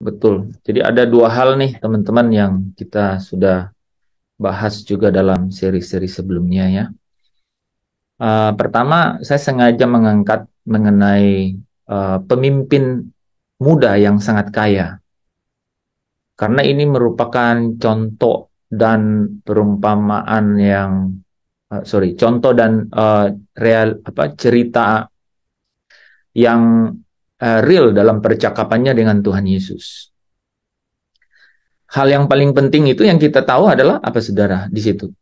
betul. Jadi ada dua hal nih teman-teman yang kita sudah bahas juga dalam seri-seri sebelumnya ya. Pertama, saya sengaja mengangkat mengenai pemimpin muda yang sangat kaya, karena ini merupakan contoh dan perumpamaan yang contoh dan real apa cerita yang real dalam percakapannya dengan Tuhan Yesus. Hal yang paling penting itu yang kita tahu adalah apa, saudara, di situ.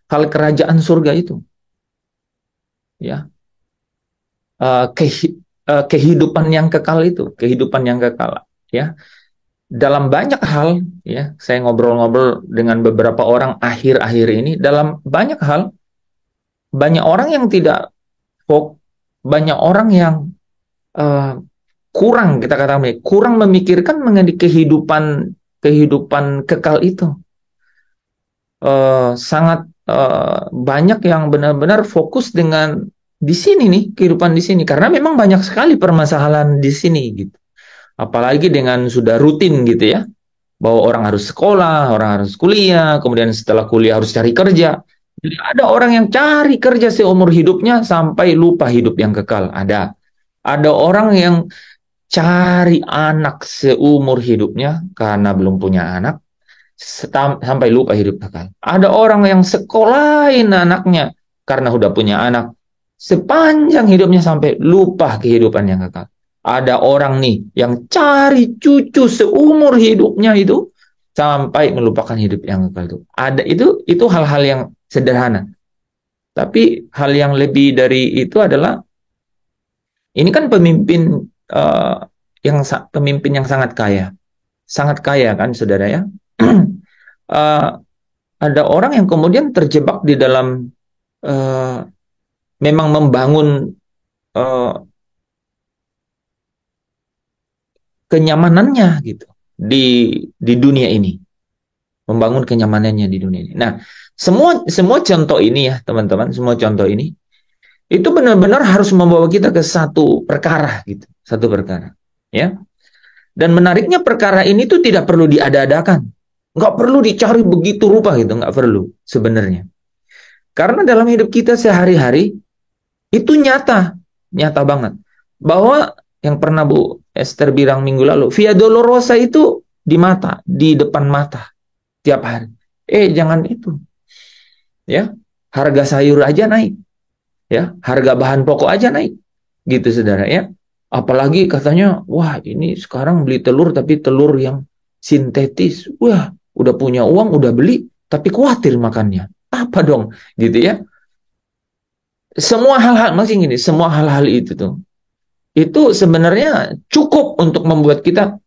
Hal kerajaan surga itu, ya, kehidupan yang kekal itu, kehidupan yang kekal, ya. Dalam banyak hal, ya, saya ngobrol-ngobrol dengan beberapa orang akhir-akhir ini, dalam banyak hal, banyak orang yang tidak banyak orang yang uh, kurang, kita katakan, kurang memikirkan mengenai kehidupan kehidupan kekal itu. Sangat banyak yang benar-benar fokus dengan di sini nih, kehidupan di sini, karena memang banyak sekali permasalahan di sini gitu. Apalagi dengan sudah rutin gitu ya, bahwa orang harus sekolah, orang harus kuliah, kemudian setelah kuliah harus cari kerja. Jadi ada orang yang cari kerja seumur hidupnya sampai lupa hidup yang kekal. Ada orang yang cari anak seumur hidupnya karena belum punya anak, sampai lupa hidup kekal. Ada orang yang sekolahin anaknya karena udah punya anak, sepanjang hidupnya sampai lupa kehidupan yang kekal. Ada orang nih yang cari cucu seumur hidupnya itu sampai melupakan hidup yang kekal itu. Itu hal-hal yang sederhana. Tapi hal yang lebih dari itu adalah ini kan uh, pemimpin yang sangat kaya kan, saudara ya. uh, ada orang yang kemudian terjebak di dalam uh, memang membangun uh, kenyamanannya gitu di di dunia ini, membangun kenyamanannya di dunia ini. Nah, semua semua contoh ini ya teman-teman, semua contoh ini itu benar-benar harus membawa kita ke satu perkara gitu, satu perkara, ya. Dan menariknya perkara ini tuh tidak perlu diada-adakan, nggak perlu dicari begitu rupa gitu, nggak perlu sebenarnya. Karena dalam hidup kita sehari-hari itu nyata, nyata banget. Bahwa yang pernah Bu Esther bilang minggu lalu, Via Dolorosa itu di mata, di depan mata tiap hari. Jangan itu, ya. Harga sayur aja naik, ya. Harga bahan pokok aja naik, gitu saudara ya. Apalagi katanya, wah ini sekarang beli telur tapi telur yang sintetis. Wah, udah punya uang, udah beli, tapi khawatir makannya. Apa dong, gitu ya. Semua hal-hal, maksudnya gini, semua hal-hal itu tuh, itu sebenarnya cukup untuk membuat kita,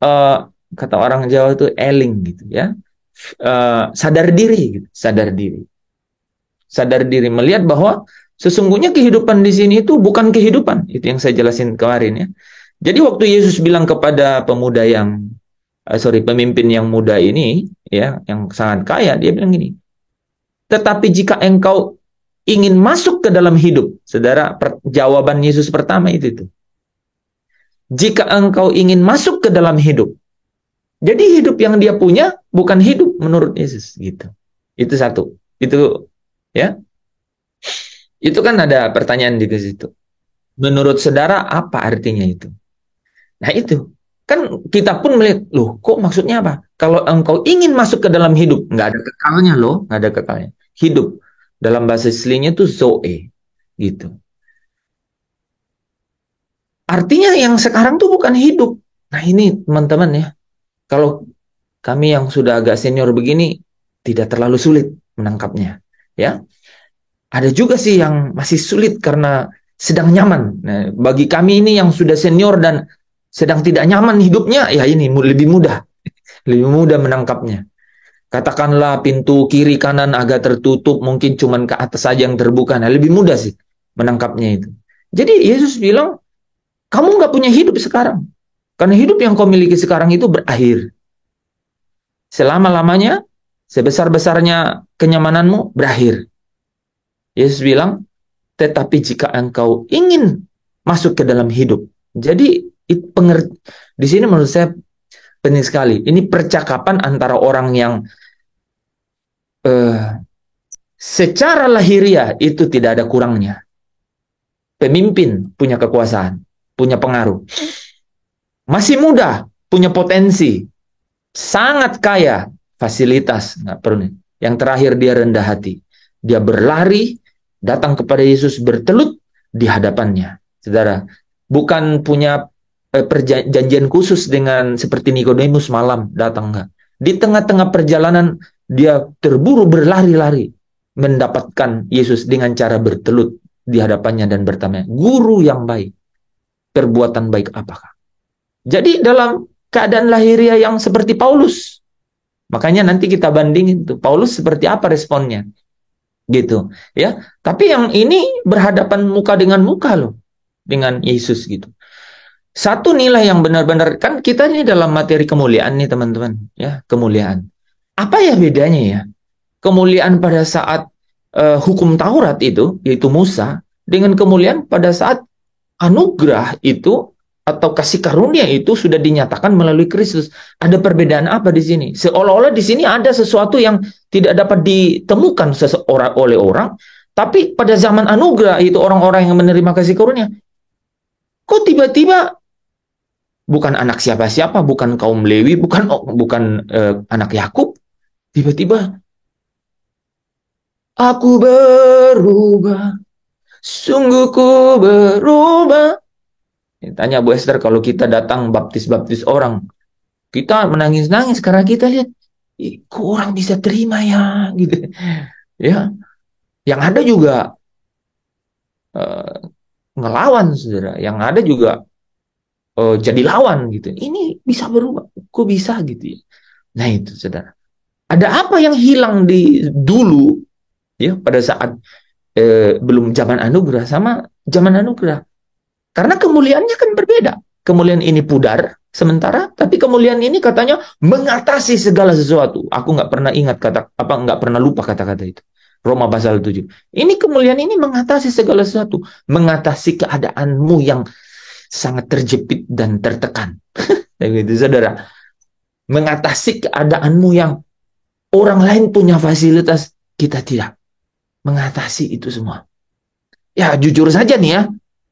uh, kata orang Jawa itu eling gitu ya, sadar diri gitu, sadar diri melihat bahwa sesungguhnya kehidupan di sini itu bukan kehidupan, itu yang saya jelasin kemarin ya. Jadi waktu Yesus bilang kepada pemuda yang pemimpin yang muda ini ya, yang sangat kaya, dia bilang gini, tetapi jika engkau ingin masuk ke dalam hidup, saudara, jawaban Yesus pertama itu. Jika engkau ingin masuk ke dalam hidup, jadi hidup yang dia punya bukan hidup menurut Yesus gitu. Itu satu. Itu ya. Itu kan ada pertanyaan di situ. Menurut saudara apa artinya itu? Nah itu. Kan kita pun melihat, loh kok maksudnya apa? Kalau engkau ingin masuk ke dalam hidup, nggak ada kekalnya loh, nggak ada kekalnya. Hidup. Dalam bahasa aslinya itu zoe. Gitu. Artinya yang sekarang tuh bukan hidup. Nah ini teman-teman ya. Kalau kami yang sudah agak senior begini tidak terlalu sulit menangkapnya, ya. Ada juga sih yang masih sulit karena sedang nyaman. Nah, bagi kami ini yang sudah senior dan sedang tidak nyaman hidupnya, ya ini lebih mudah menangkapnya. Katakanlah pintu kiri kanan agak tertutup, mungkin cuman ke atas saja yang terbuka. Nah, lebih mudah sih menangkapnya itu. Jadi Yesus bilang, kamu nggak punya hidup sekarang. Karena hidup yang kau miliki sekarang itu berakhir. Selama-lamanya, sebesar-besarnya kenyamananmu berakhir. Yesus bilang, tetapi jika engkau ingin masuk ke dalam hidup. Jadi di sini menurut saya penting sekali. Ini percakapan antara orang yang secara lahiriah itu tidak ada kurangnya. Pemimpin punya kekuasaan, punya pengaruh. Masih muda, punya potensi, sangat kaya, fasilitas, nggak perlu. Yang terakhir dia rendah hati. Dia berlari, datang kepada Yesus bertelut di hadapannya. Saudara, bukan punya perjanjian khusus dengan seperti Nikodemus malam datang, enggak. Di tengah-tengah perjalanan dia terburu berlari-lari mendapatkan Yesus dengan cara bertelut di hadapannya dan bertanya, "Guru yang baik, perbuatan baik apakah?" Jadi dalam keadaan lahiriah yang seperti Paulus. Makanya nanti kita bandingin tuh Paulus seperti apa responnya. Gitu, ya. Tapi yang ini berhadapan muka dengan muka loh dengan Yesus gitu. Satu nilai yang benar-benar, kan kita ini dalam materi kemuliaan nih teman-teman, ya, kemuliaan. Apa ya bedanya ya? Kemuliaan pada saat hukum Taurat itu, yaitu Musa, dengan kemuliaan pada saat anugerah itu atau kasih karunia itu sudah dinyatakan melalui Kristus. Ada perbedaan apa di sini? Seolah-olah di sini ada sesuatu yang tidak dapat ditemukan seseorang oleh orang, tapi pada zaman anugerah itu orang-orang yang menerima kasih karunia, kok tiba-tiba bukan anak siapa-siapa, bukan kaum Lewi, bukan anak Yakub, tiba-tiba aku berubah, sungguh ku berubah. Tanya Bu Esther, kalau kita datang baptis-baptis orang, kita menangis-nangis karena kita lihat, kok orang bisa terima ya, gitu. Ya, yang ada juga ngelawan, saudara. Yang ada juga jadi lawan, gitu. Ini bisa berubah, kok bisa gitu ya? Nah itu, saudara. Ada apa yang hilang di dulu, ya, pada saat belum zaman anugerah sama zaman anugerah? Karena kemuliaannya kan berbeda. Kemuliaan ini pudar sementara, tapi kemuliaan ini katanya mengatasi segala sesuatu. Aku nggak pernah ingat nggak pernah lupa kata-kata itu. Roma pasal 7. Ini kemuliaan ini mengatasi segala sesuatu, mengatasi keadaanmu yang sangat terjepit dan tertekan. Begitu, saudara. Mengatasi keadaanmu yang orang lain punya fasilitas, kita tidak. Mengatasi itu semua. Ya, jujur saja nih ya.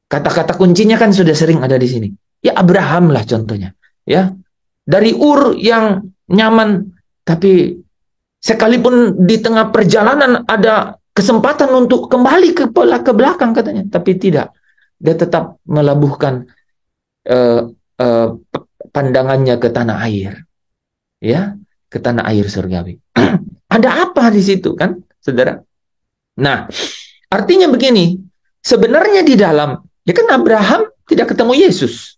Kata-kata kuncinya kan sudah sering ada di sini. Ya Abraham lah contohnya. Ya, dari Ur yang nyaman, tapi sekalipun di tengah perjalanan ada kesempatan untuk kembali ke belakang katanya, tapi tidak. Dia tetap melabuhkan pandangannya ke tanah air, ya, ke tanah air surgawi. Ada apa di situ kan, saudara? Nah, artinya begini, sebenarnya di dalam, ya kan Abraham tidak ketemu Yesus,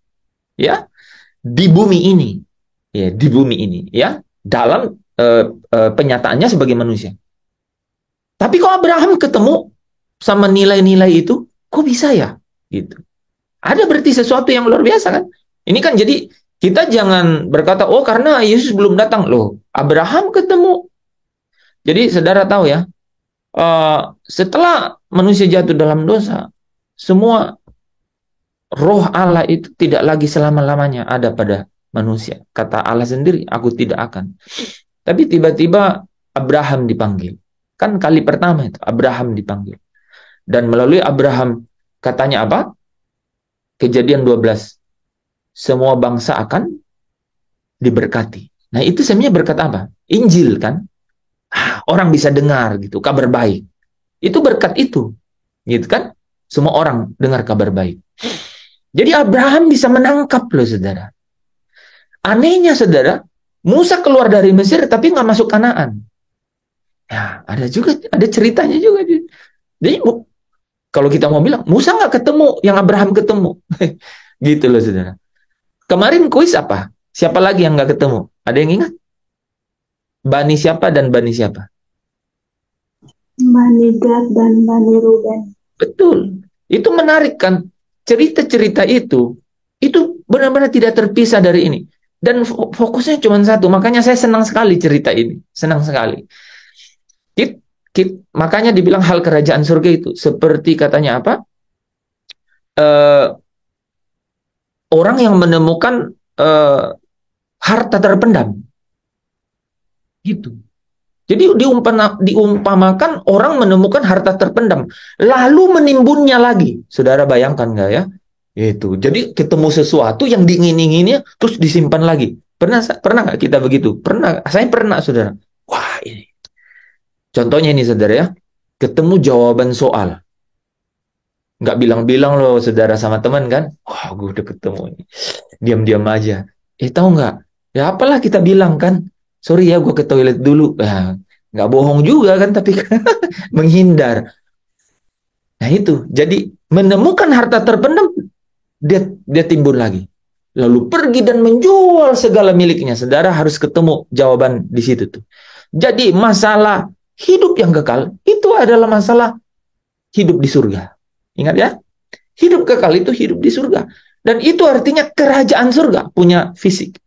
ya, di bumi ini, ya, di bumi ini, ya, dalam penyataannya sebagai manusia. Tapi kok Abraham ketemu sama nilai-nilai itu, kok bisa ya, gitu. Ada berarti sesuatu yang luar biasa kan? Ini kan jadi kita jangan berkata, oh karena Yesus belum datang loh, Abraham ketemu. Jadi saudara tahu ya, setelah manusia jatuh dalam dosa, semua roh Allah itu tidak lagi selama-lamanya ada pada manusia. Kata Allah sendiri, aku tidak akan. Tapi tiba-tiba Abraham dipanggil. Kan kali pertama itu Abraham dipanggil. Dan melalui Abraham katanya apa? Kejadian 12. Semua bangsa akan diberkati. Nah itu sebenarnya berkat apa? Injil kan? Orang bisa dengar gitu, kabar baik. Itu berkat itu. Gitu kan? Semua orang dengar kabar baik. Jadi Abraham bisa menangkap loh saudara. Anehnya saudara, Musa keluar dari Mesir tapi nggak masuk Kanaan. Ya, ada juga, ada ceritanya juga. Jadi kalau kita mau bilang, Musa nggak ketemu yang Abraham ketemu. Gitu loh saudara. Kemarin kuis apa? Siapa lagi yang nggak ketemu? Ada yang ingat? Bani siapa dan Bani siapa? Bani Gad dan Bani Ruben. Betul. Itu menarik kan? Cerita-cerita itu benar-benar tidak terpisah dari ini. Dan fokusnya cuma satu. Makanya saya senang sekali cerita ini. Senang sekali. Makanya dibilang hal kerajaan surga itu. Seperti katanya apa? Orang yang menemukan harta terpendam. Gitu. Jadi diumpamakan orang menemukan harta terpendam, lalu menimbunnya lagi. Saudara bayangkan nggak ya? Itu. Jadi ketemu sesuatu yang diingin-inginnya, terus disimpan lagi. Pernah nggak kita begitu? Pernah. Saya pernah, saudara. Wah, ini. Contohnya ini, saudara ya. Ketemu jawaban soal. Nggak bilang-bilang loh, saudara sama teman kan. Wah, gue udah ketemu ini. Diam-diam aja. Tahu nggak? Ya apalah kita bilang kan. Sorry ya, gue ke toilet dulu. Nggak bohong juga kan, tapi menghindar. Nah itu, jadi menemukan harta terpendam, dia timbun lagi. Lalu pergi dan menjual segala miliknya. Saudara harus ketemu jawaban di situ tuh. Jadi masalah hidup yang kekal itu adalah masalah hidup di surga. Ingat ya, hidup kekal itu hidup di surga. Dan itu artinya kerajaan surga punya fisik.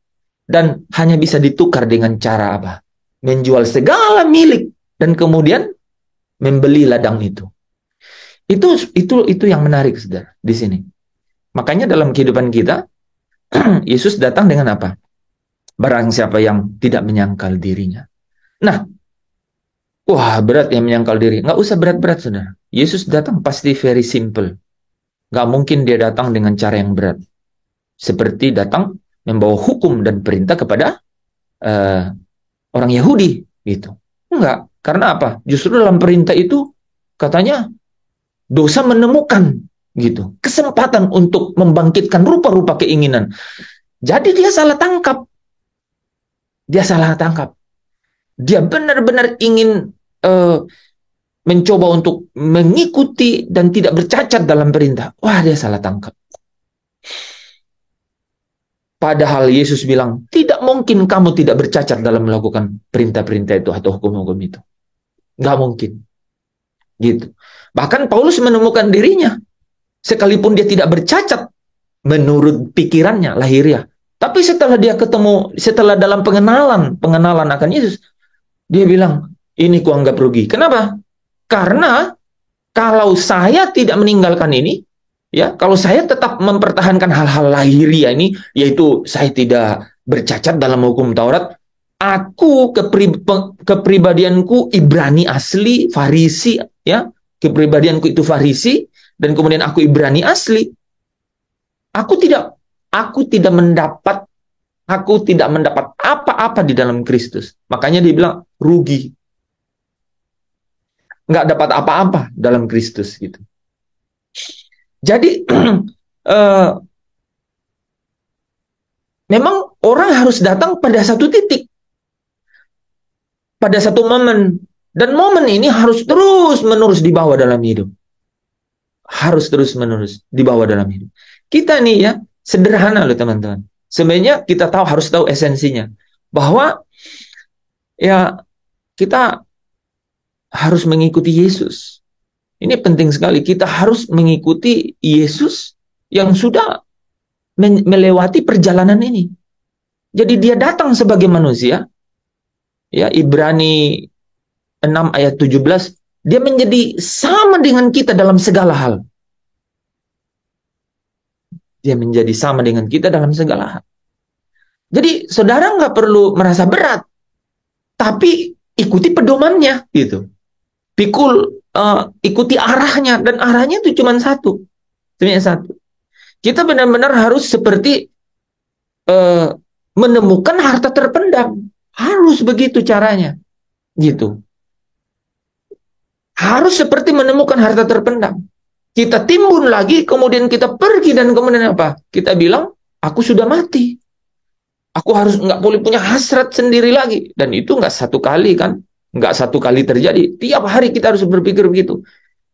Dan hanya bisa ditukar dengan cara apa? Menjual segala milik dan kemudian membeli ladang itu. Itu yang menarik, saudara, di sini. Makanya dalam kehidupan kita, Yesus datang dengan apa? Barang siapa yang tidak menyangkal dirinya. Nah, wah berat ya menyangkal diri. Nggak usah berat-berat, saudara. Yesus datang pasti very simple. Nggak mungkin dia datang dengan cara yang berat. Seperti datang membawa hukum dan perintah kepada orang Yahudi. Gitu. Enggak. Karena apa? Justru dalam perintah itu katanya dosa menemukan gitu kesempatan untuk membangkitkan rupa-rupa keinginan. Jadi dia salah tangkap. Dia benar-benar ingin mencoba untuk mengikuti dan tidak bercacat dalam perintah. Wah, dia salah tangkap. Padahal Yesus bilang, tidak mungkin kamu tidak bercacat dalam melakukan perintah-perintah itu atau hukum-hukum itu. Nggak mungkin. Gitu. Bahkan Paulus menemukan dirinya, sekalipun dia tidak bercacat menurut pikirannya lahiriah. Tapi setelah dia ketemu, setelah dalam pengenalan akan Yesus, dia bilang, ini kuanggap rugi. Kenapa? Karena kalau saya tidak meninggalkan ini, ya, kalau saya tetap mempertahankan hal-hal lahiriah ini, yaitu saya tidak bercacat dalam hukum Taurat, aku kepribadianku Ibrani asli, Farisi, ya, kepribadianku itu Farisi, dan kemudian aku Ibrani asli. Aku tidak mendapat apa-apa di dalam Kristus. Makanya dia bilang rugi. Nggak dapat apa-apa dalam Kristus gitu. Jadi memang orang harus datang pada satu titik, pada satu momen, dan momen ini harus terus-menerus dibawa dalam hidup. Harus terus-menerus dibawa dalam hidup. Kita nih ya, sederhana loh teman-teman. Sebenarnya kita harus tahu esensinya. Bahwa ya kita harus mengikuti Yesus. Ini penting sekali. Kita harus mengikuti Yesus yang sudah melewati perjalanan ini. Jadi dia datang sebagai manusia. Ya, Ibrani 6 ayat 17, dia menjadi sama dengan kita dalam segala hal. Dia menjadi sama dengan kita dalam segala hal. Jadi saudara nggak perlu merasa berat, tapi ikuti pedomannya gitu. Ikuti arahnya, dan arahnya itu cuma satu. Kita benar-benar harus seperti menemukan harta terpendam. Harus begitu caranya, gitu. Harus seperti menemukan harta terpendam. Kita timbun lagi, kemudian kita pergi, dan kemudian apa? Kita bilang, aku sudah mati. Aku harus nggak boleh punya hasrat sendiri lagi. Dan itu nggak satu kali kan? Nggak satu kali terjadi. Tiap hari kita harus berpikir begitu.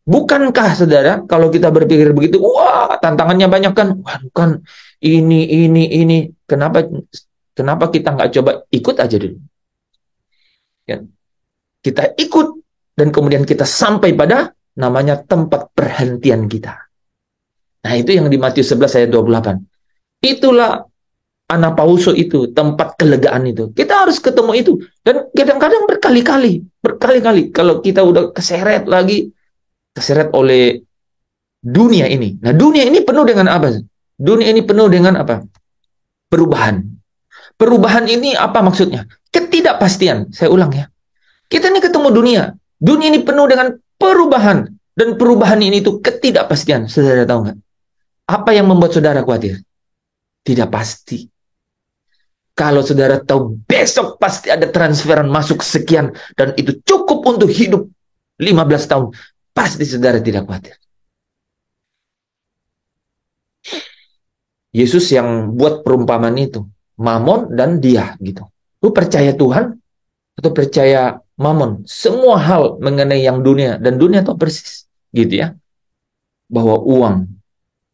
Bukankah saudara, kalau kita berpikir begitu, wah tantangannya banyak kan? Waduh kan, ini. Kenapa kita nggak coba ikut aja dulu? Ya. Kita ikut, dan kemudian kita sampai pada namanya tempat perhentian kita. Nah itu yang di Matius 11 ayat 28. Itulah anapauso itu, tempat kelegaan itu. Kita harus ketemu itu. Dan kadang-kadang berkali-kali. Kalau kita udah keseret oleh dunia ini. Nah dunia ini penuh dengan apa? Dunia ini penuh dengan apa? Perubahan. Perubahan ini apa maksudnya? Ketidakpastian. Saya ulang ya. Kita ini ketemu dunia. Dunia ini penuh dengan perubahan. Dan perubahan ini itu ketidakpastian. Saudara tahu nggak? Apa yang membuat saudara khawatir? Tidak pasti. Kalau saudara tahu besok pasti ada transferan masuk sekian. Dan itu cukup untuk hidup 15 tahun. Pasti saudara tidak khawatir. Yesus yang buat perumpamaan itu. Mamon dan dia gitu. Lu percaya Tuhan atau percaya Mamon? Semua hal mengenai yang dunia. Dan dunia tahu persis. Gitu ya. Bahwa uang.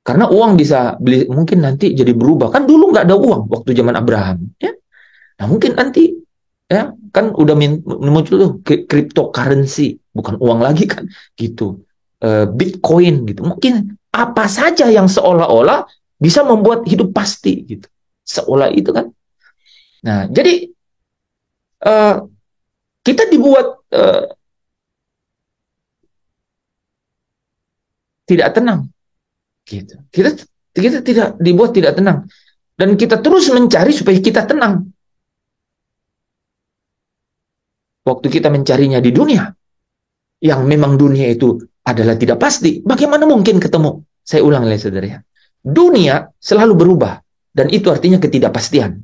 Karena uang bisa beli, mungkin nanti jadi berubah. Kan dulu nggak ada uang waktu zaman Abraham. Ya. Nah mungkin nanti ya kan udah muncul tuh cryptocurrency. Bukan uang lagi kan. Gitu. Bitcoin gitu. Mungkin apa saja yang seolah-olah bisa membuat hidup pasti gitu. Seolah itu kan. Nah, jadi kita dibuat tidak tenang gitu. Kita tidak dibuat tidak tenang dan kita terus mencari supaya kita tenang. Waktu kita mencarinya di dunia yang memang dunia itu adalah tidak pasti, bagaimana mungkin ketemu? Saya ulang ya saudara ya. Dunia selalu berubah, dan itu artinya ketidakpastian.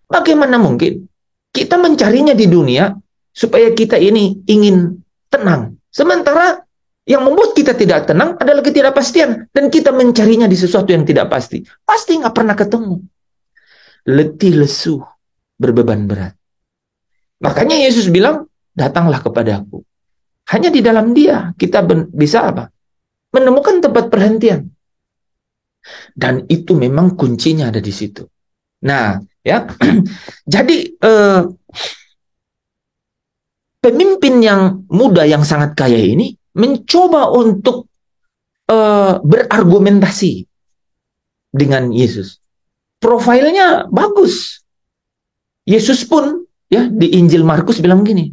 Bagaimana mungkin kita mencarinya di dunia supaya kita ini ingin tenang. Sementara yang membuat kita tidak tenang adalah ketidakpastian. Dan kita mencarinya di sesuatu yang tidak pasti. Pasti nggak pernah ketemu. Letih lesu, berbeban berat. Makanya Yesus bilang, datanglah kepadaku. Hanya di dalam dia kita bisa apa? Menemukan tempat perhentian. Dan itu memang kuncinya ada di situ. Nah, ya. Jadi pemimpin yang muda yang sangat kaya ini mencoba untuk berargumentasi dengan Yesus. Profilnya bagus. Yesus pun ya di Injil Markus bilang gini.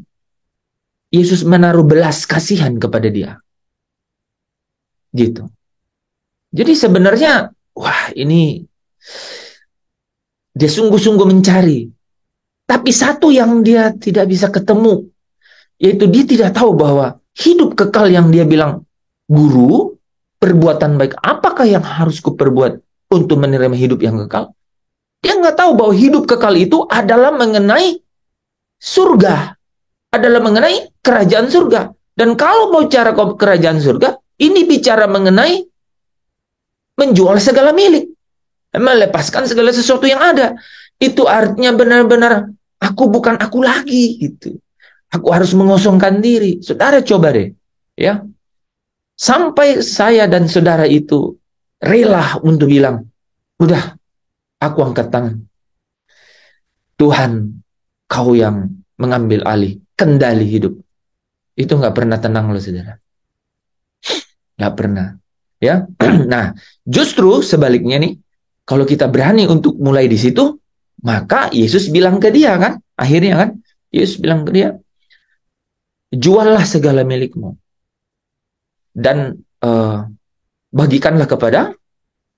Yesus menaruh belas kasihan kepada dia. Gitu. Jadi sebenarnya, wah ini dia sungguh-sungguh mencari. Tapi satu yang dia tidak bisa ketemu, yaitu dia tidak tahu bahwa hidup kekal yang dia bilang, Guru, perbuatan baik, apakah yang harus kuperbuat untuk menerima hidup yang kekal? Dia nggak tahu bahwa hidup kekal itu adalah mengenai surga. Adalah mengenai kerajaan surga. Dan kalau mau bicara kerajaan surga, ini bicara mengenai menjual segala milik, melepaskan segala sesuatu yang ada. Itu artinya benar-benar aku bukan aku lagi gitu. Aku harus mengosongkan diri. Saudara coba deh, ya. Sampai saya dan saudara itu rela untuk bilang, udah, aku angkat tangan. Tuhan, kau yang mengambil alih kendali hidup. Itu nggak pernah tenang loh, saudara. Nggak pernah. Ya, nah, justru sebaliknya nih, kalau kita berani untuk mulai di situ, maka Yesus bilang ke dia kan, akhirnya kan, Yesus bilang ke dia, juallah segala milikmu dan bagikanlah kepada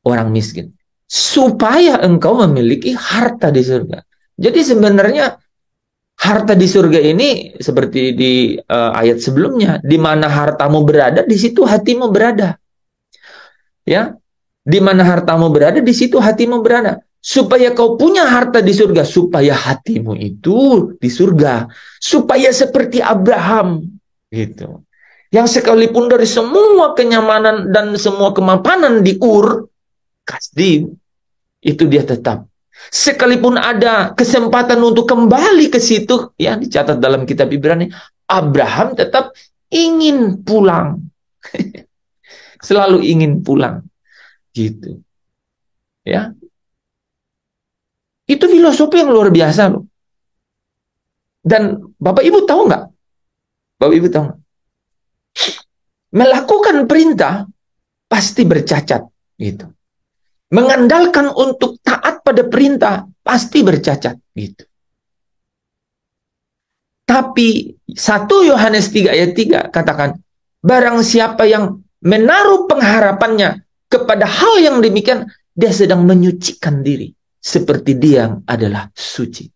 orang miskin, supaya engkau memiliki harta di surga. Jadi sebenarnya harta di surga ini seperti di ayat sebelumnya, di mana hartamu berada, di situ hatimu berada. Ya, di mana hartamu berada, di situ hatimu berada. Supaya kau punya harta di surga, supaya hatimu itu di surga, supaya seperti Abraham, gitu. Yang sekalipun dari semua kenyamanan dan semua kemapanan di Ur, Kasdim, itu dia tetap. Sekalipun ada kesempatan untuk kembali ke situ, ya dicatat dalam kitab Ibrani, Abraham tetap ingin pulang. Selalu ingin pulang. Gitu. Ya. Itu filosofi yang luar biasa loh. Dan Bapak Ibu tahu nggak? Bapak Ibu tahu nggak? Melakukan perintah pasti bercacat. Gitu. Mengandalkan untuk taat pada perintah pasti bercacat. Gitu. Tapi 1 Yohanes 3 ayat 3 katakan, barang siapa yang menaruh pengharapannya kepada hal yang demikian, dia sedang menyucikan diri. seperti Dia yang adalah suci.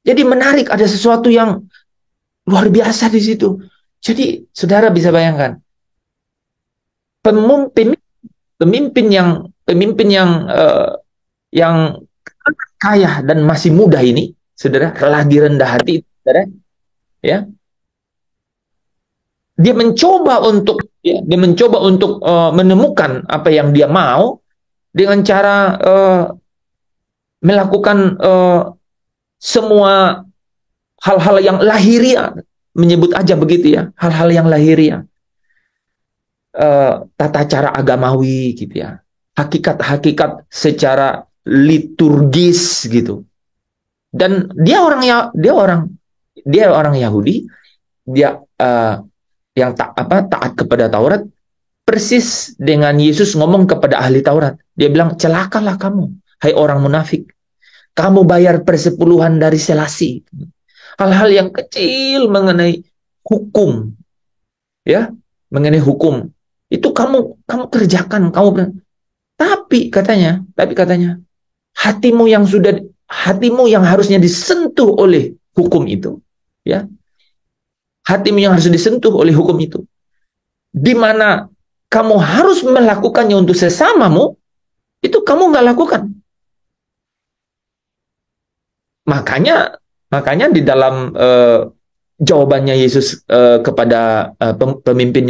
Jadi menarik, ada sesuatu yang luar biasa di situ. Jadi saudara bisa bayangkan, pemimpin yang kaya dan masih muda ini, saudara, lagi rendah hati, saudara, ya, dia mencoba untuk menemukan apa yang dia mau dengan cara melakukan semua hal-hal yang lahiriah, menyebut aja begitu ya, hal-hal yang lahiriah, tata cara agamawi gitu ya, hakikat-hakikat secara liturgis gitu. Dan dia orang Yahudi, dia yang taat kepada Taurat, persis dengan Yesus ngomong kepada ahli Taurat. Dia bilang, celakalah kamu, hai orang munafik, kamu bayar persepuluhan dari selasi. Hal-hal yang kecil mengenai hukum, ya, mengenai hukum itu kamu kerjakan, tapi katanya hatimu yang harusnya disentuh oleh hukum itu, ya, hatimu yang harus disentuh oleh hukum itu, di mana kamu harus melakukannya untuk sesamamu, itu kamu nggak lakukan. Makanya di dalam jawabannya Yesus kepada pemimpin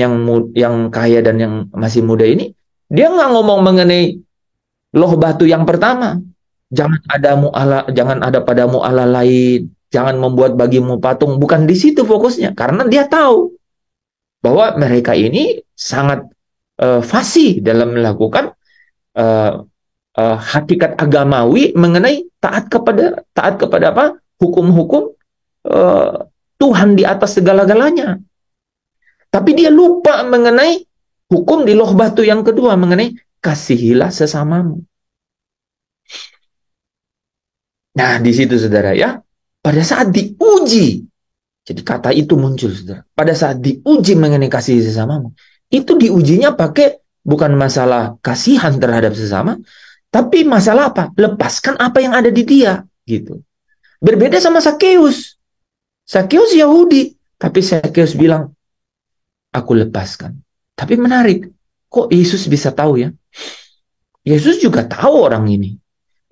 yang kaya dan yang masih muda ini, dia nggak ngomong mengenai loh batu yang pertama, jangan ada padamu Allah lain, jangan membuat bagimu patung. Bukan di situ fokusnya, karena dia tahu bahwa mereka ini sangat fasih dalam melakukan hakikat agamawi mengenai taat kepada apa? Hukum-hukum Tuhan di atas segala-galanya. Tapi dia lupa mengenai hukum di loh batu yang kedua, mengenai kasihilah sesamamu. Nah, di situ saudara ya, pada saat diuji, jadi kata itu muncul saudara, pada saat diuji mengenai kasih sesamamu, itu diujinya pakai bukan masalah kasihan terhadap sesama, tapi masalah apa? Lepaskan apa yang ada di dia, gitu. Berbeda sama Sakeus. Sakeus Yahudi, tapi Sakeus bilang, aku lepaskan. Tapi menarik, kok Yesus bisa tahu ya? Yesus juga tahu orang ini.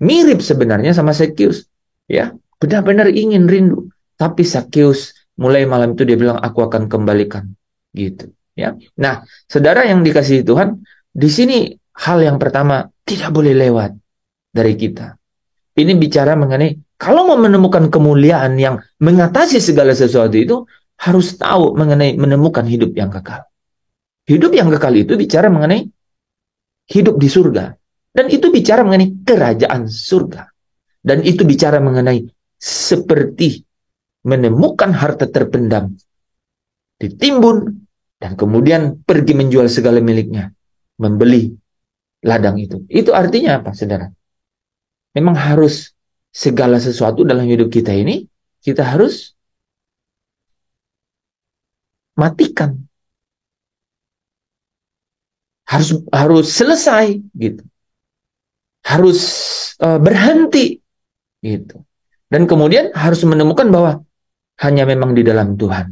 Mirip sebenarnya sama Sakeus, ya, benar-benar ingin rindu. Tapi Sakeus mulai malam itu dia bilang, aku akan kembalikan, gitu, ya. Nah, saudara yang dikasihi Tuhan, di sini hal yang pertama tidak boleh lewat dari kita. Ini bicara mengenai kalau mau menemukan kemuliaan yang mengatasi segala sesuatu itu, harus tahu mengenai menemukan hidup yang kekal. Hidup yang kekal itu bicara mengenai hidup di surga. Dan itu bicara mengenai kerajaan surga. Dan itu bicara mengenai seperti menemukan harta terpendam, ditimbun, dan kemudian pergi menjual segala miliknya, membeli ladang itu. Itu artinya apa, saudara? Memang harus segala sesuatu dalam hidup kita ini, kita harus matikan. Harus selesai, gitu. Harus berhenti, gitu. Dan kemudian harus menemukan bahwa hanya memang di dalam Tuhan,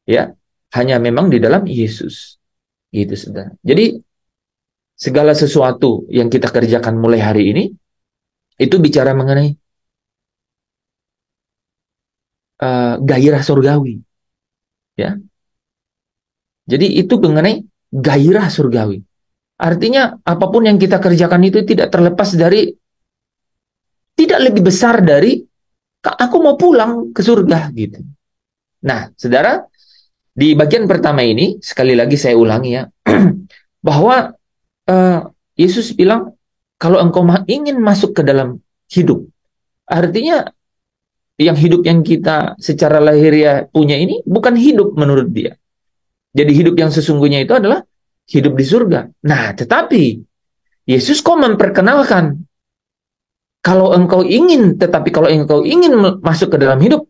ya, hanya memang di dalam Yesus, gitu, saudara. Jadi segala sesuatu yang kita kerjakan mulai hari ini itu bicara mengenai gairah surgawi, ya. Jadi itu mengenai gairah surgawi. Artinya apapun yang kita kerjakan itu tidak lebih besar dari aku mau pulang ke surga, gitu. Nah, saudara, di bagian pertama ini sekali lagi saya ulangi ya, bahwa Yesus bilang kalau engkau ingin masuk ke dalam hidup, artinya hidup yang kita secara lahiriah punya ini bukan hidup menurut dia. Jadi hidup yang sesungguhnya itu adalah hidup di surga. Nah, tetapi Yesus kok memperkenalkan kalau engkau ingin masuk ke dalam hidup,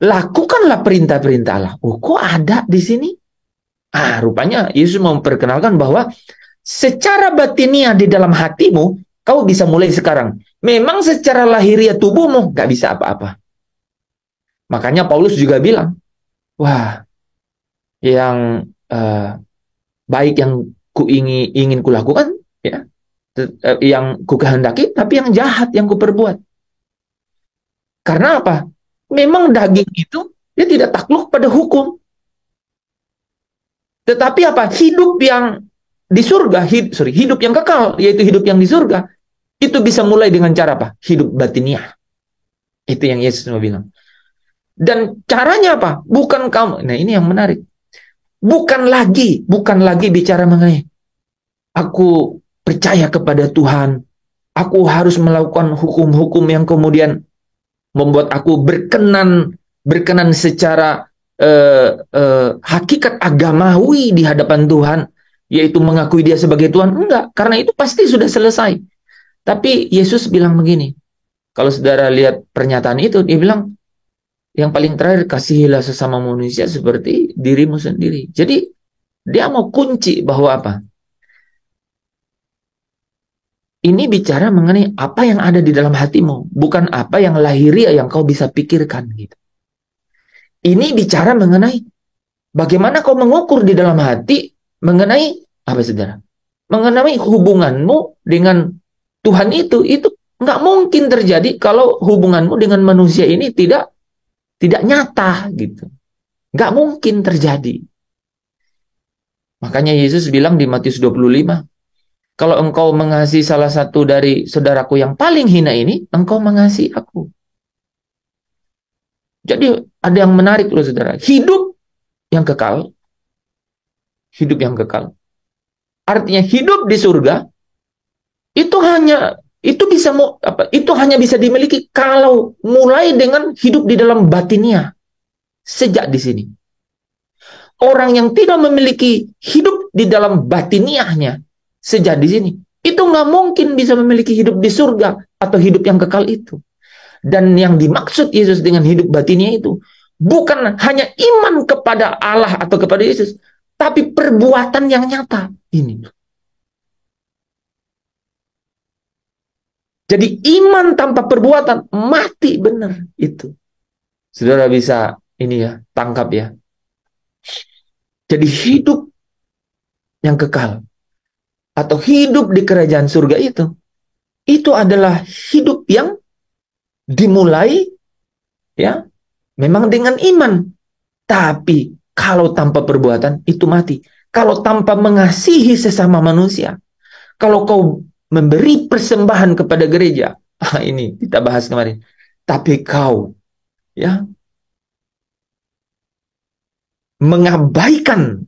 lakukanlah perintah-perintah Allah. Oh, kok ada di sini? Rupanya Yesus memperkenalkan bahwa secara batiniah di dalam hatimu, Kau bisa mulai sekarang. Memang secara lahiriah tubuhmu nggak bisa apa-apa. Makanya Paulus juga bilang, wah, yang baik yang ingin kulakukan, ya, yang ku kehendaki, tapi yang jahat yang ku perbuat. Karena apa? Memang daging itu dia tidak takluk pada hukum. Tetapi apa? Hidup yang di surga, hidup yang kekal, yaitu hidup yang di surga, itu bisa mulai dengan cara apa? Hidup batiniah. Itu yang Yesus mau bilang. Dan caranya apa? Bukan kamu. Nah, ini yang menarik. Bukan lagi bicara mengenai aku percaya kepada Tuhan. Aku harus melakukan hukum-hukum yang kemudian membuat aku berkenan secara hakikat agamawi di hadapan Tuhan, yaitu mengakui dia sebagai Tuhan. Enggak, karena itu pasti sudah selesai. Tapi Yesus bilang begini, kalau saudara lihat pernyataan itu, dia bilang, yang paling terakhir, kasihilah sesama manusia seperti dirimu sendiri. Jadi, dia mau kunci bahwa apa? Ini bicara mengenai apa yang ada di dalam hatimu, bukan apa yang lahiriah yang kau bisa pikirkan. Gitu. Ini bicara mengenai bagaimana kau mengukur di dalam hati mengenai apa, saudara? Mengenai hubunganmu dengan Tuhan itu nggak mungkin terjadi kalau hubunganmu dengan manusia ini tidak nyata gitu. Nggak mungkin terjadi. Makanya Yesus bilang di Matius 25, kalau engkau mengasihi salah satu dari saudaraku yang paling hina ini, engkau mengasihi aku. Jadi ada yang menarik loh saudara. Hidup yang kekal. Hidup yang kekal. Artinya hidup di surga itu hanya bisa dimiliki kalau mulai dengan hidup di dalam batinia. Sejak di sini. Orang yang tidak memiliki hidup di dalam batiniahnya sejak di sini, itu nggak mungkin bisa memiliki hidup di surga atau hidup yang kekal itu. Dan yang dimaksud Yesus dengan hidup batinnya itu bukan hanya iman kepada Allah atau kepada Yesus, tapi perbuatan yang nyata ini. Jadi iman tanpa perbuatan mati benar itu. Saudara bisa ini ya, tangkap ya. Jadi hidup yang kekal atau hidup di kerajaan surga itu adalah hidup yang dimulai ya memang dengan iman. Tapi kalau tanpa perbuatan itu mati. Kalau tanpa mengasihi sesama manusia, kalau kau memberi persembahan kepada gereja, ini kita bahas kemarin. Tapi kau ya mengabaikan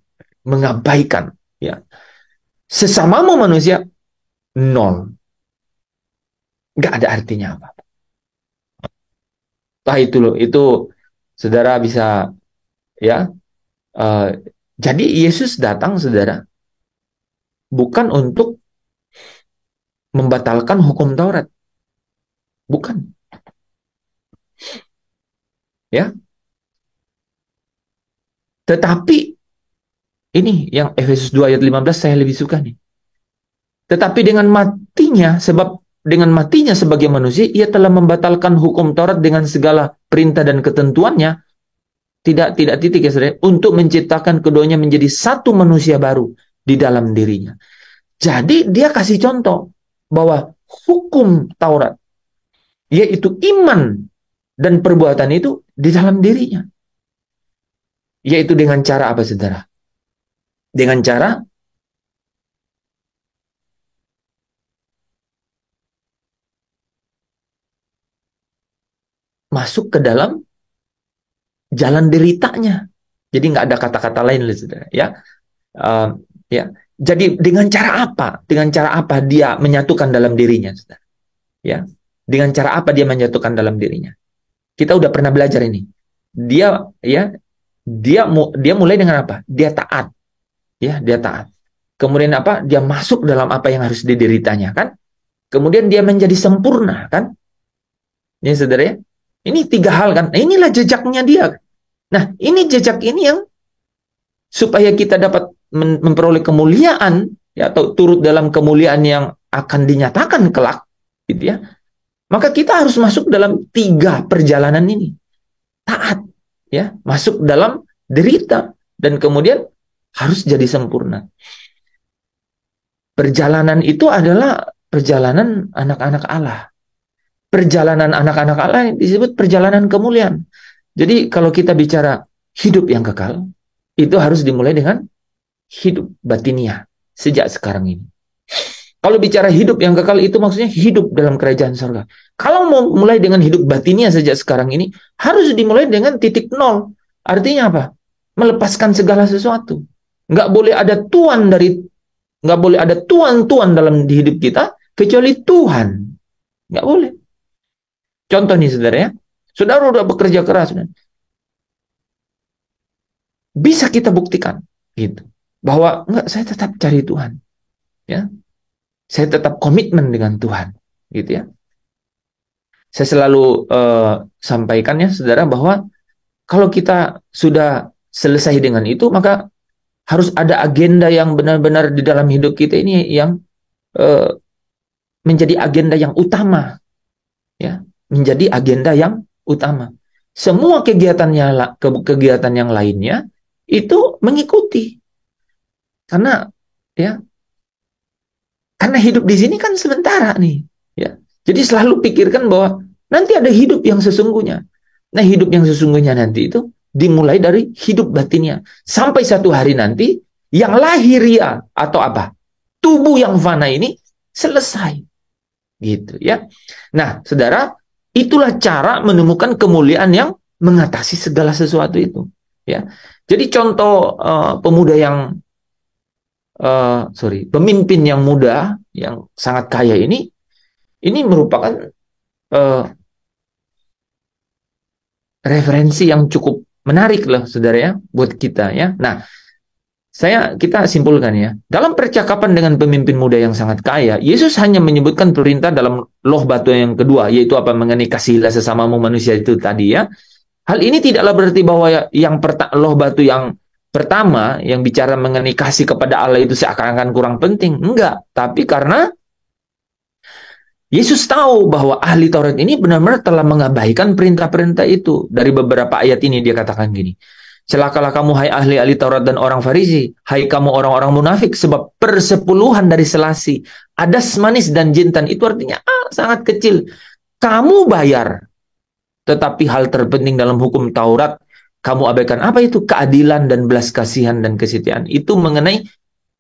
ya sesamamu manusia, nol, nggak ada artinya apa. Itu loh, itu saudara bisa ya. Jadi Yesus datang saudara bukan untuk membatalkan hukum Taurat, bukan. Ya. Tetapi ini yang Efesus 2 ayat 15 saya lebih suka nih. Tetapi dengan matinya sebagai manusia, ia telah membatalkan hukum Taurat dengan segala perintah dan ketentuannya, tidak titik ya saudara, untuk menciptakan keduanya menjadi satu manusia baru di dalam dirinya. Jadi dia kasih contoh bahwa hukum Taurat, yaitu iman dan perbuatan itu di dalam dirinya. Yaitu dengan cara apa saudara? Dengan cara masuk ke dalam jalan deritanya. Jadi nggak ada kata-kata lain, saudara. Ya, ya. Jadi dengan cara apa? Dengan cara apa dia menyatukan dalam dirinya, saudara? Ya, dengan cara apa dia menyatukan dalam dirinya? Kita udah pernah belajar ini. Dia mulai dengan apa? Dia taat. Ya, dia taat. Kemudian apa? Dia masuk dalam apa yang harus dideritanya, kan? Kemudian dia menjadi sempurna, kan? Ya, saudara ya. Ini 3 hal kan. Nah, inilah jejaknya dia. Nah, ini jejak ini yang supaya kita dapat memperoleh kemuliaan ya, atau turut dalam kemuliaan yang akan dinyatakan kelak, gitu ya. Maka kita harus masuk dalam 3 perjalanan ini. Taat, ya, masuk dalam derita, dan kemudian harus jadi sempurna. Perjalanan itu adalah perjalanan anak-anak Allah. Perjalanan anak-anak Allah disebut perjalanan kemuliaan. Jadi kalau kita bicara hidup yang kekal, itu harus dimulai dengan hidup batinia sejak sekarang ini. Kalau bicara hidup yang kekal itu maksudnya hidup dalam kerajaan surga. Kalau mau mulai dengan hidup batinia sejak sekarang ini, harus dimulai dengan titik nol. Artinya apa? Melepaskan segala sesuatu. Nggak boleh ada tuan dalam hidup kita kecuali Tuhan. Nggak boleh. Contoh nih saudara ya. Saudara udah bekerja keras. Bisa kita buktikan gitu. Bahwa enggak, saya tetap cari Tuhan. Ya. Saya tetap komitmen dengan Tuhan, gitu ya. Saya selalu sampaikan ya, saudara, bahwa kalau kita sudah selesai dengan itu, maka harus ada agenda yang benar-benar di dalam hidup kita ini yang menjadi agenda yang utama, ya, menjadi agenda yang utama. Semua kegiatan yang lainnya itu mengikuti, karena ya. Karena hidup di sini kan sementara nih, ya. Jadi selalu pikirkan bahwa nanti ada hidup yang sesungguhnya. Nah, hidup yang sesungguhnya nanti itu dimulai dari hidup batinnya. Sampai satu hari nanti yang lahiria atau apa? Tubuh yang fana ini selesai. Gitu ya. Nah, saudara, itulah cara menemukan kemuliaan yang mengatasi segala sesuatu itu, ya. Jadi contoh pemuda yang pemimpin yang muda yang sangat kaya ini merupakan referensi yang cukup menarik loh, saudara ya, buat kita ya. Nah, kita simpulkan ya, dalam percakapan dengan pemimpin muda yang sangat kaya, Yesus hanya menyebutkan perintah dalam loh batu yang kedua, yaitu apa? Mengenai kasihilah sesamamu manusia itu tadi ya. Hal ini tidaklah berarti bahwa loh batu yang pertama yang bicara mengenai kasih kepada Allah itu seakan-akan kurang penting. Enggak, tapi karena Yesus tahu bahwa ahli Taurat ini benar-benar telah mengabaikan perintah-perintah itu. Dari beberapa ayat ini dia katakan gini, celakalah kamu hai ahli-ahli Taurat dan orang Farisi, hai kamu orang-orang munafik, sebab persepuluhan dari selasi, adas manis dan jintan, itu artinya sangat kecil. Kamu bayar, tetapi hal terpenting dalam hukum Taurat kamu abaikan. Apa itu? Keadilan dan belas kasihan dan kesetiaan. Itu mengenai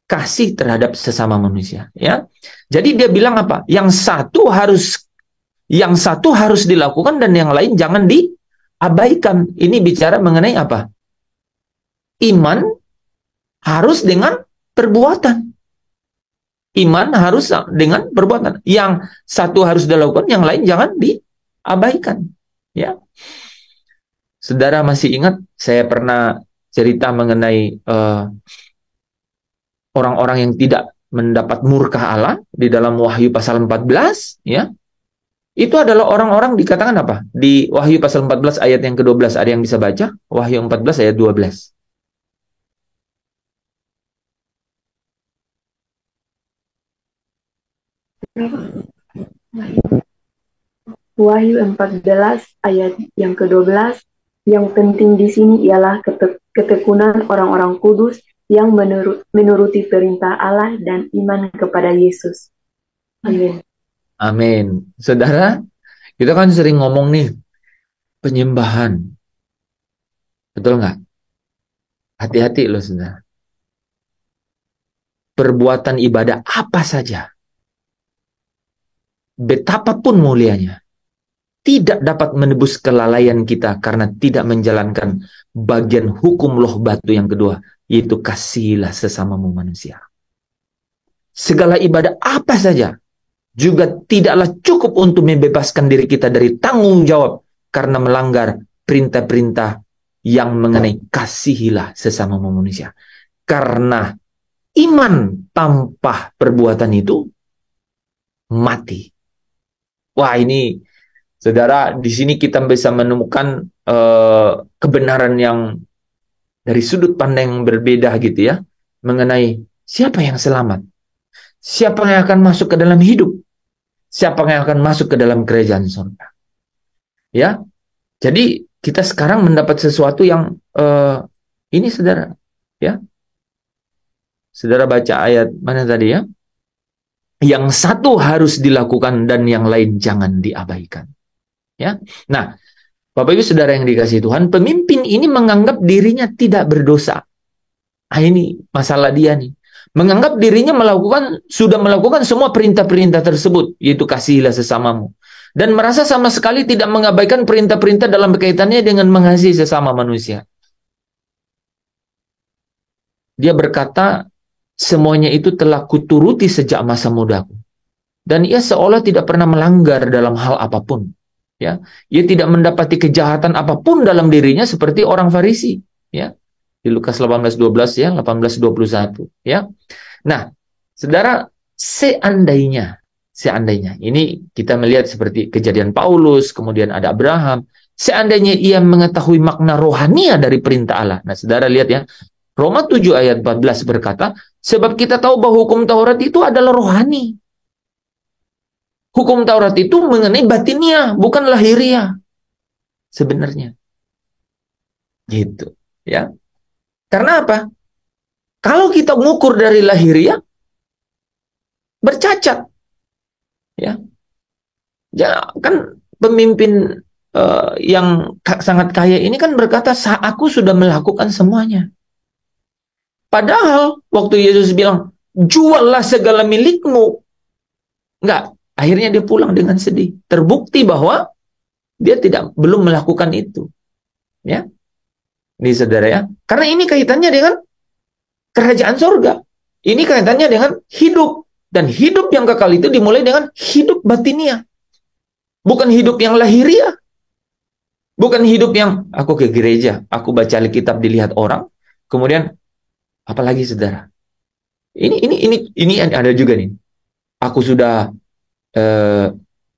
kasih terhadap sesama manusia, ya. Jadi dia bilang apa? Yang satu harus dilakukan dan yang lain jangan diabaikan. Ini bicara mengenai apa? Iman harus dengan perbuatan. Iman harus dengan perbuatan. Yang satu harus dilakukan, yang lain jangan diabaikan, ya. Saudara masih ingat saya pernah cerita mengenai orang-orang yang tidak mendapat murka Allah di dalam Wahyu pasal 14, ya. Itu adalah orang-orang dikatakan apa? Di Wahyu pasal 14 ayat yang ke-12, ada yang bisa baca? Wahyu 14 ayat 12. Wahyu 14 ayat yang ke-12. Yang penting di sini ialah ketekunan orang-orang kudus yang menuruti perintah Allah dan iman kepada Yesus. Amin. Amin. Saudara, kita kan sering ngomong nih, penyembahan. Betul nggak? Hati-hati loh, saudara. Perbuatan ibadah apa saja, betapapun mulianya, tidak dapat menebus kelalaian kita karena tidak menjalankan bagian hukum loh batu yang kedua, yaitu kasihilah sesamamu manusia. Segala ibadah apa saja juga tidaklah cukup untuk membebaskan diri kita dari tanggung jawab karena melanggar perintah-perintah yang mengenai kasihilah sesamamu manusia. Karena iman tanpa perbuatan itu mati. Wah, ini saudara, di sini kita bisa menemukan kebenaran yang dari sudut pandang yang berbeda gitu ya, mengenai siapa yang selamat. siapa yang akan masuk ke dalam hidup? Siapa yang akan masuk ke dalam kerajaan surga? Ya, jadi kita sekarang mendapat sesuatu yang ini saudara, ya, saudara baca ayat mana tadi ya? Yang satu harus dilakukan dan yang lain jangan diabaikan. Ya, nah, Bapak Ibu saudara yang dikasihi Tuhan, pemimpin ini menganggap dirinya tidak berdosa. Ah, ini masalah dia nih. Menganggap dirinya sudah melakukan semua perintah-perintah tersebut, yaitu kasihilah sesamamu. Dan merasa sama sekali tidak mengabaikan perintah-perintah dalam kaitannya dengan mengasihi sesama manusia. Dia berkata, semuanya itu telah kuturuti sejak masa mudaku. Dan ia seolah tidak pernah melanggar dalam hal apapun. Ya, ia tidak mendapati kejahatan apapun dalam dirinya seperti orang Farisi. Ya, di Lukas 18:12 ya, 18:21 ya. Nah, saudara, seandainya ini kita melihat seperti kejadian Paulus, kemudian ada Abraham, seandainya ia mengetahui makna rohania dari perintah Allah. Nah, saudara lihat ya, Roma 7 ayat 14 berkata, sebab kita tahu bahwa hukum Taurat itu adalah rohani. Hukum Taurat itu mengenai batinnya, bukan lahiriah. Sebenarnya. Gitu, ya. Karena apa? Kalau kita mengukur dari lahiriah, bercacat. Ya. Ya, kan pemimpin yang sangat kaya ini kan berkata, aku sudah melakukan semuanya. Padahal waktu Yesus bilang, juallah segala milikmu. Enggak, akhirnya dia pulang dengan sedih. Terbukti bahwa dia belum melakukan itu. Ya. Ini saudara ya. Karena ini kaitannya dengan kerajaan surga. Ini kaitannya dengan hidup. Dan hidup yang kekal itu dimulai dengan hidup batinia. Bukan hidup yang lahiriah. Bukan hidup yang aku ke gereja, aku baca Alkitab dilihat orang, kemudian apalagi saudara. Ini ada juga nih. Aku sudah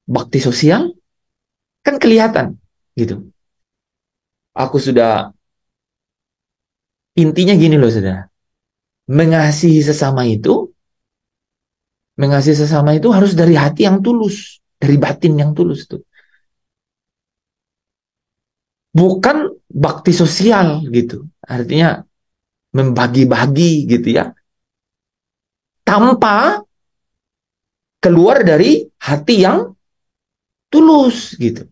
bakti sosial, kan kelihatan gitu. Aku sudah, intinya gini loh saudara. Mengasihi sesama itu harus dari hati yang tulus, dari batin yang tulus tuh. Bukan bakti sosial gitu. Artinya membagi-bagi gitu ya. Tanpa keluar dari hati yang tulus gitu.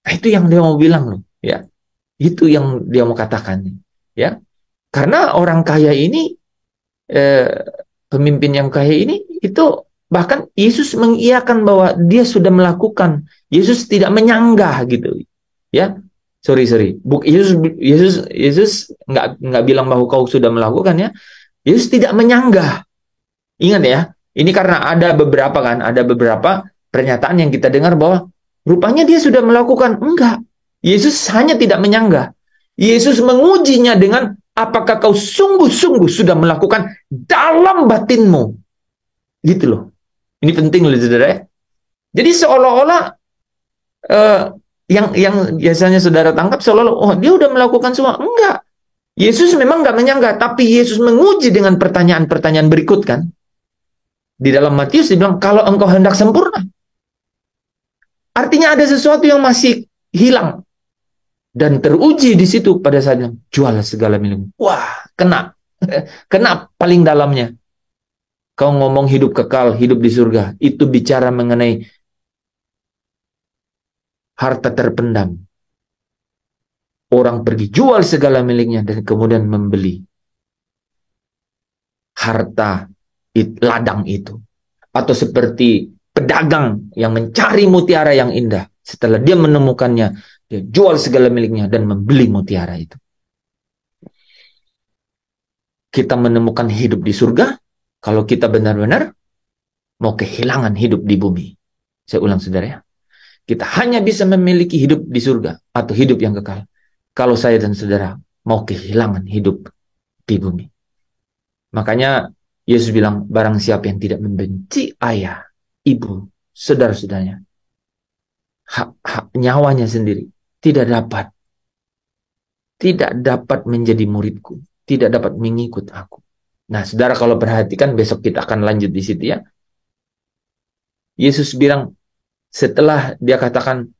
Nah, itu yang dia mau bilang loh, ya. Itu yang dia mau katakan, ya. Karena orang kaya ini pemimpin yang kaya ini itu bahkan Yesus mengiyakan bahwa dia sudah melakukan. Yesus tidak menyanggah gitu. Ya. Sorry. Yesus nggak bilang bahwa kau sudah melakukan ya. Yesus tidak menyanggah. Ingat ya, ini karena ada beberapa pernyataan yang kita dengar bahwa rupanya dia sudah melakukan. Enggak. Yesus hanya tidak menyanggah. Yesus mengujinya dengan apakah kau sungguh-sungguh sudah melakukan dalam batinmu. Gitu loh. Ini penting loh saudara ya. Jadi seolah-olah yang biasanya saudara tangkap seolah-olah, oh dia udah melakukan semua. Enggak. Yesus memang enggak menyanggah, tapi Yesus menguji dengan pertanyaan-pertanyaan berikut kan. Di dalam Matius dibilang, kalau engkau hendak sempurna. Artinya ada sesuatu yang masih hilang. Dan teruji di situ pada saat yang jual segala milikmu. Wah, kena. Kena paling dalamnya. Kau ngomong hidup kekal, hidup di surga. Itu bicara mengenai harta terpendam. Orang pergi jual segala miliknya dan kemudian membeli harta ladang itu. Atau seperti pedagang yang mencari mutiara yang indah. Setelah dia menemukannya, dia jual segala miliknya dan membeli mutiara itu. Kita menemukan hidup di surga kalau kita benar-benar mau kehilangan hidup di bumi. Saya ulang saudara ya. Kita hanya bisa memiliki hidup di surga atau hidup yang kekal kalau saya dan saudara mau kehilangan hidup di bumi. Makanya Yesus bilang, barang siapa yang tidak membenci ayah, ibu, saudara-saudaranya, nyawanya sendiri, tidak dapat menjadi muridku, tidak dapat mengikut aku. Nah, saudara kalau perhatikan, besok kita akan lanjut di situ ya. Yesus bilang, setelah dia katakan,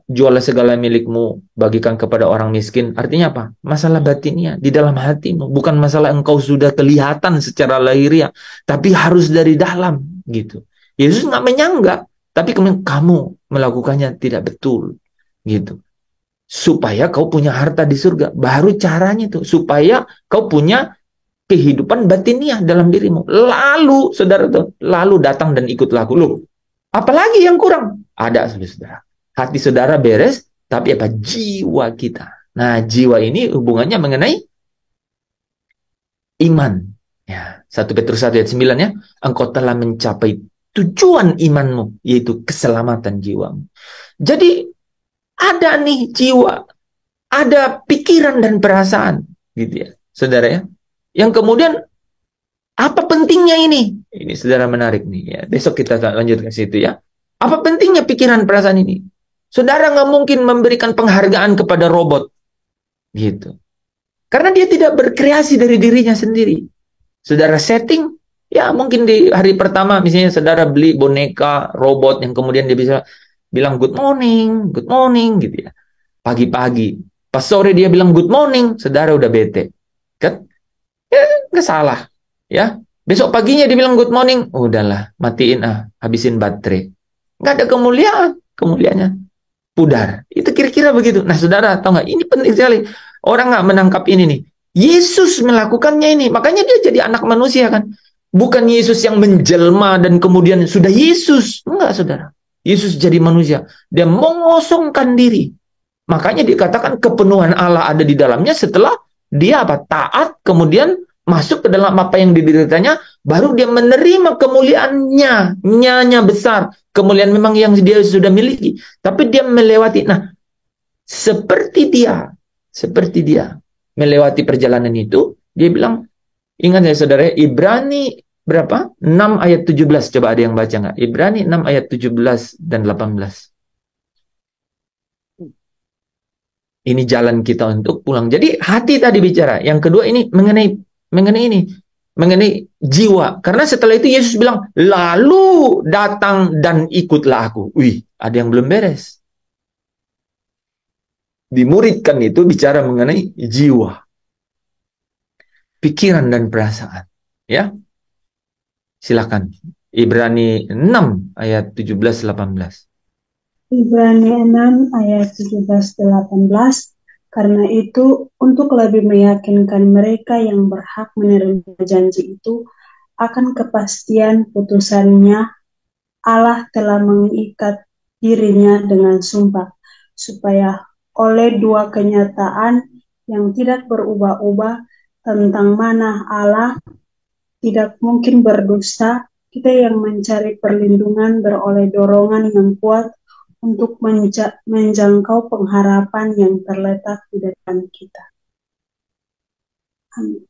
jualah segala milikmu, bagikan kepada orang miskin. Artinya apa? Masalah batinnya, di dalam hatimu. Bukan masalah engkau sudah kelihatan secara lahiriah, tapi harus dari dalam, gitu. Yesus nggak menyanggah, tapi kemudian kamu melakukannya tidak betul, gitu. Supaya kau punya harta di surga. Baru caranya tuh, supaya kau punya kehidupan batiniah dalam dirimu. Lalu, saudara tuh, lalu datang dan ikutlah aku. Loh, apalagi yang kurang? Ada, saudara. Hati saudara beres, tapi apa? Jiwa kita. Nah, jiwa ini hubungannya mengenai iman. Ya, 1 Petrus 1 ayat 9 ya. Engkau telah mencapai tujuan imanmu, yaitu keselamatan jiwamu. Jadi, ada nih jiwa, ada pikiran dan perasaan, gitu ya, saudara ya. Yang kemudian, apa pentingnya ini? Ini saudara menarik nih ya. Besok kita lanjut ke situ ya. Apa pentingnya pikiran perasaan ini? Saudara nggak mungkin memberikan penghargaan kepada robot, gitu. Karena dia tidak berkreasi dari dirinya sendiri. Saudara setting, ya mungkin di hari pertama misalnya saudara beli boneka robot yang kemudian dia bisa bilang good morning gitu ya. Pagi-pagi, pas sore dia bilang good morning, saudara udah bete. Kan? Ya, nggak salah. Ya, besok paginya dia bilang good morning, udahlah, matiin habisin baterai. Nggak ada kemuliaannya pudar. Itu kira-kira begitu. Nah, saudara, tahu nggak? Ini penting sekali. Orang nggak menangkap ini nih. Yesus melakukannya ini. Makanya dia jadi anak manusia kan. Bukan Yesus yang menjelma dan kemudian sudah Yesus. Enggak, saudara. Yesus jadi manusia. Dia mengosongkan diri. Makanya dikatakan kepenuhan Allah ada di dalamnya setelah dia apa? Taat, kemudian masuk ke dalam apa yang dideritanya, baru dia menerima kemuliaannya, nyanya besar, kemuliaan memang yang dia sudah miliki, tapi dia melewati. Nah, seperti dia melewati perjalanan itu, dia bilang, ingat ya saudara, Ibrani berapa? 6 ayat 17, coba ada yang baca nggak? Ibrani 6 ayat 17 dan 18. Ini jalan kita untuk pulang. Jadi hati tadi bicara. Yang kedua ini mengenai jiwa. Karena setelah itu Yesus bilang, lalu datang dan ikutlah aku. Wih, ada yang belum beres. Dimuridkan itu bicara mengenai jiwa, pikiran dan perasaan. Ya, silakan. Ibrani 6 ayat 17-18. Ibrani 6 ayat 17-18. Karena itu, untuk lebih meyakinkan mereka yang berhak menerima janji itu akan kepastian putusannya, Allah telah mengikat dirinya dengan sumpah, supaya oleh dua kenyataan yang tidak berubah-ubah tentang mana Allah tidak mungkin berdusta, kita yang mencari perlindungan beroleh dorongan yang kuat untuk menjangkau pengharapan yang terletak di depan kita. Amin.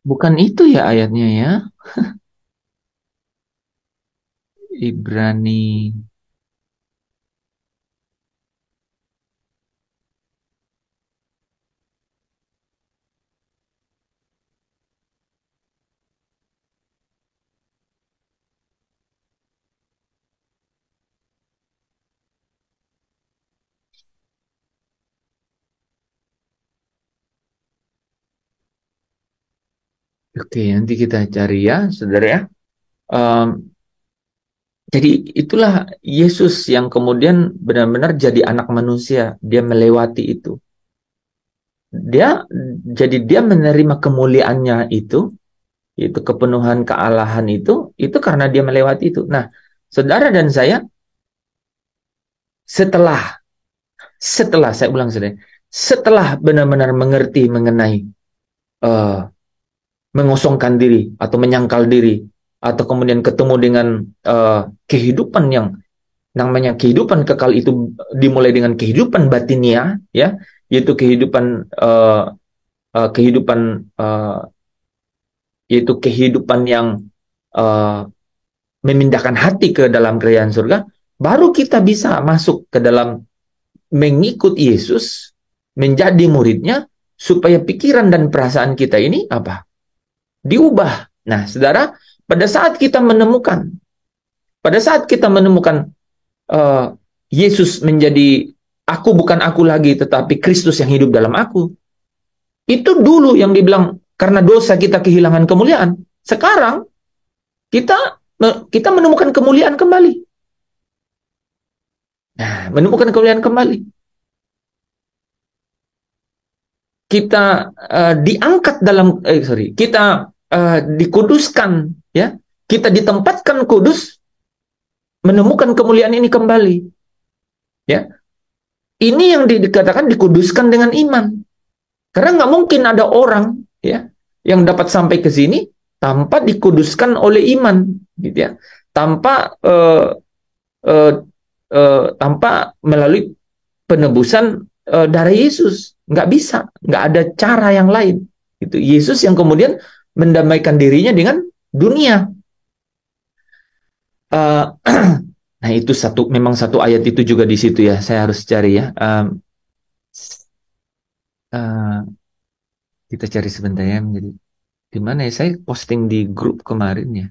Bukan itu ya ayatnya ya. Ibrani. Oke, nanti kita cari ya, saudara ya. Jadi itulah Yesus yang kemudian benar-benar jadi anak manusia. Dia melewati itu. Jadi dia menerima kemuliaannya itu kepenuhan kealahan itu karena dia melewati itu. Nah, saudara dan saya, setelah saya ulang saudara, setelah benar-benar mengerti mengenai mengosongkan diri atau menyangkal diri, atau kemudian ketemu dengan kehidupan yang namanya kehidupan kekal itu dimulai dengan kehidupan batinia, ya, yaitu kehidupan yang memindahkan hati ke dalam kerajaan surga, baru kita bisa masuk ke dalam mengikut Yesus, menjadi muridnya, supaya pikiran dan perasaan kita ini apa? Diubah. Nah, saudara, pada saat kita menemukan Yesus menjadi aku bukan aku lagi, tetapi Kristus yang hidup dalam aku. Itu dulu yang dibilang karena dosa kita kehilangan kemuliaan. Sekarang kita menemukan kemuliaan kembali. Nah, menemukan kemuliaan kembali. Kita diangkat dalam kita dikuduskan, ya. Kita ditempatkan kudus, menemukan kemuliaan ini kembali. Ya. Ini yang dikatakan dikuduskan dengan iman. Karena nggak mungkin ada orang, ya, yang dapat sampai ke sini tanpa dikuduskan oleh iman, gitu ya. Tanpa melalui penebusan darah Yesus. Nggak bisa, nggak ada cara yang lain. Itu Yesus yang kemudian mendamaikan dirinya dengan dunia. Nah, itu memang satu ayat itu juga di situ ya. Saya harus cari ya. Kita cari sebentar ya. Menjadi di mana ya? Saya posting di grup kemarin ya.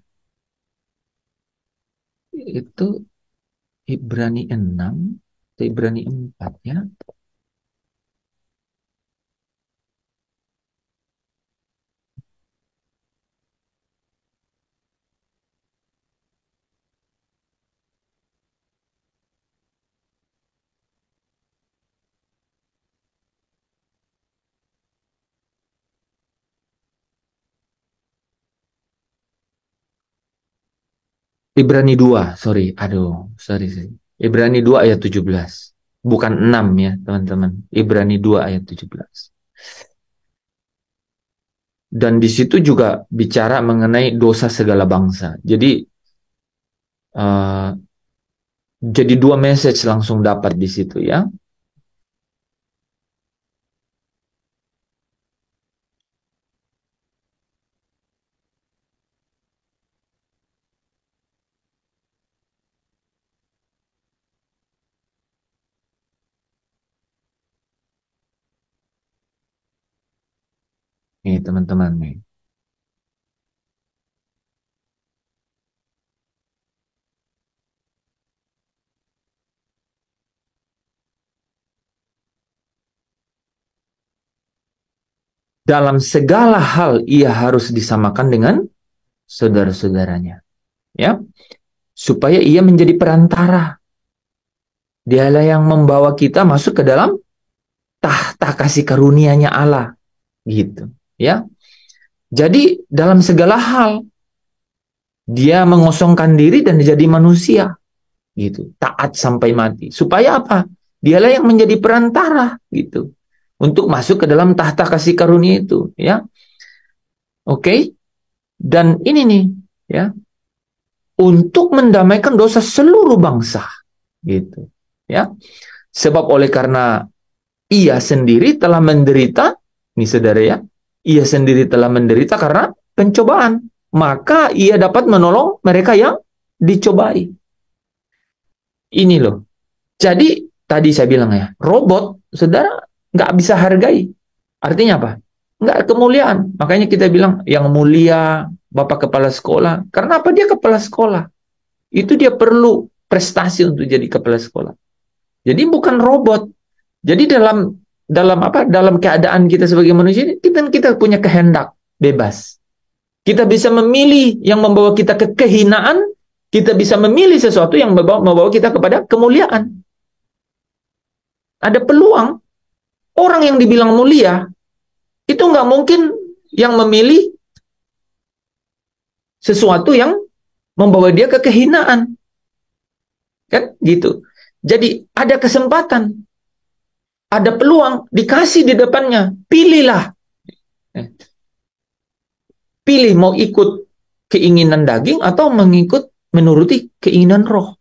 Itu Ibrani 6 atau Ibrani 4 ya. Ibrani 2, sorry. Ibrani 2 ayat 17. Bukan 6 ya, teman-teman. Ibrani 2 ayat 17. Dan di situ juga bicara mengenai dosa segala bangsa. Jadi dua message langsung dapat di situ ya. Nih teman-teman nih. Dalam segala hal ia harus disamakan dengan saudara-saudaranya. Ya. Supaya ia menjadi perantara. Dialah yang membawa kita masuk ke dalam tahta kasih karunia-Nya Allah. Gitu, ya. Jadi dalam segala hal dia mengosongkan diri dan menjadi manusia. Gitu. Taat sampai mati. Supaya apa? Dialah yang menjadi perantara gitu. Untuk masuk ke dalam tahta kasih karunia itu, ya. Oke. Dan ini nih, ya. Untuk mendamaikan dosa seluruh bangsa, gitu, ya. Sebab oleh karena ia sendiri telah menderita, nih saudara ya, ia sendiri telah menderita karena pencobaan, maka ia dapat menolong mereka yang dicobai. Ini loh. Jadi tadi saya bilang ya, robot, saudara nggak bisa hargai. Artinya apa? Nggak kemuliaan. Makanya kita bilang yang mulia Bapak Kepala Sekolah. Karena apa? Dia kepala sekolah. Itu dia perlu prestasi untuk jadi kepala sekolah. Jadi bukan robot. Jadi dalam keadaan kita sebagai manusia, kita punya kehendak bebas. Kita bisa memilih yang membawa kita ke kehinaan, kita bisa memilih sesuatu yang membawa kita kepada kemuliaan. Ada peluang. Orang yang dibilang mulia, itu nggak mungkin yang memilih sesuatu yang membawa dia ke kehinaan. Kan gitu. Jadi ada kesempatan, ada peluang, dikasih di depannya, pilihlah. Pilih mau ikut keinginan daging atau menuruti keinginan roh.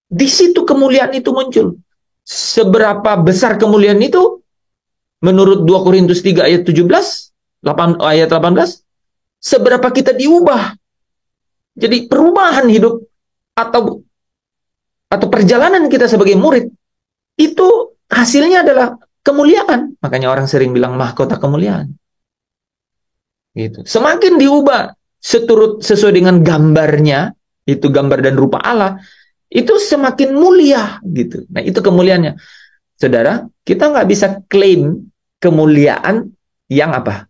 Di situ kemuliaan itu muncul. Seberapa besar kemuliaan itu? Menurut 2 Korintus 3 ayat 17, ayat 18, seberapa kita diubah. Jadi perubahan hidup atau perjalanan kita sebagai murid, itu hasilnya adalah kemuliaan. Makanya orang sering bilang mahkota kemuliaan. Gitu. Semakin diubah, sesuai dengan gambarnya, itu gambar dan rupa Allah, itu semakin mulia gitu. Nah, itu kemuliaannya. Saudara, kita nggak bisa klaim kemuliaan yang apa?